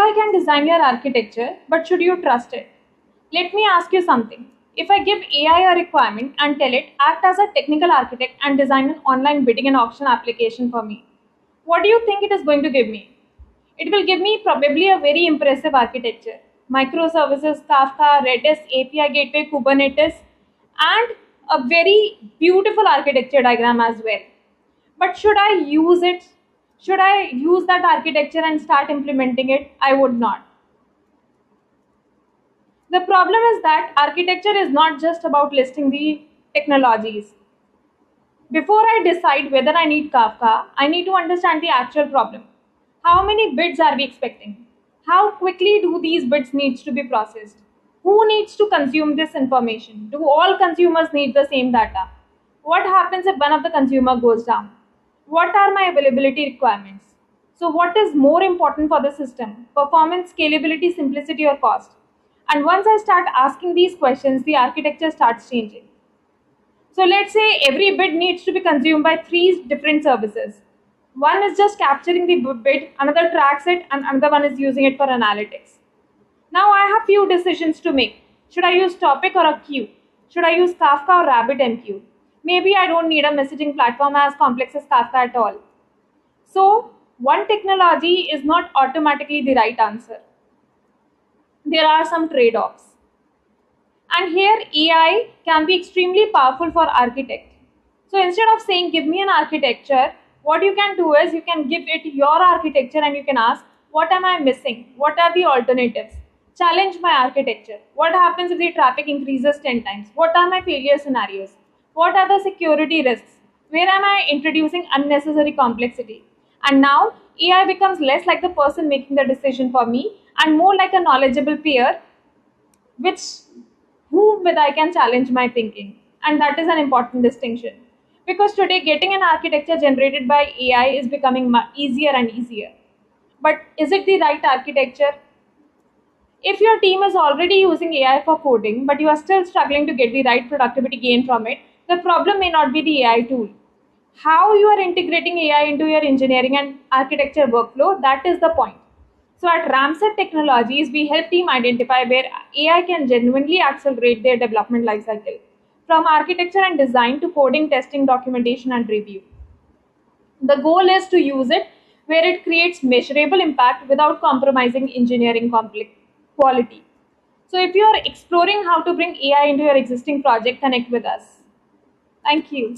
AI can design your architecture, but should you trust it? Let me ask you something. If I give AI a requirement and tell it, act as a technical architect and design an online bidding and auction application for me, what do you think it is going to give me? It will give me probably a very impressive architecture. Microservices, Kafka, Redis, API Gateway, Kubernetes, and a very beautiful architecture diagram as well. But should I use it? Should I use that architecture and start implementing it? I would not. The problem is that architecture is not just about listing the technologies. Before I decide whether I need Kafka, I need to understand the actual problem. How many bids are we expecting? How quickly do these bids needs to be processed? Who needs to consume this information? Do all consumers need the same data? What happens if one of the consumer goes down? What are my availability requirements? So what is more important for the system? Performance, scalability, simplicity or cost? And once I start asking these questions, the architecture starts changing. So let's say every bid needs to be consumed by three different services. One is just capturing the bid, another tracks it, and another one is using it for analytics. Now I have few decisions to make. Should I use Topic or a queue? Should I use Kafka or RabbitMQ? Maybe I don't need a messaging platform as complex as Kafka at all. So one technology is not automatically the right answer. There are some trade-offs. And here AI can be extremely powerful for architect. So instead of saying give me an architecture, what you can do is you can give it your architecture and you can ask what am I missing? What are the alternatives? Challenge my architecture. What happens if the traffic increases 10 times? What are my failure scenarios? What are the security risks? Where am I introducing unnecessary complexity? And now AI becomes less like the person making the decision for me and more like a knowledgeable peer which whom with I can challenge my thinking. And that is an important distinction. Because today getting an architecture generated by AI is becoming easier and easier. But is it the right architecture? If your team is already using AI for coding, but you are still struggling to get the right productivity gain from it, the problem may not be the AI tool. How you are integrating AI into your engineering and architecture workflow, that is the point. So at Ramset Technologies, we help team identify where AI can genuinely accelerate their development lifecycle, from architecture and design to coding, testing, documentation, and review. The goal is to use it where it creates measurable impact without compromising engineering quality. So if you are exploring how to bring AI into your existing project, connect with us. Thank you.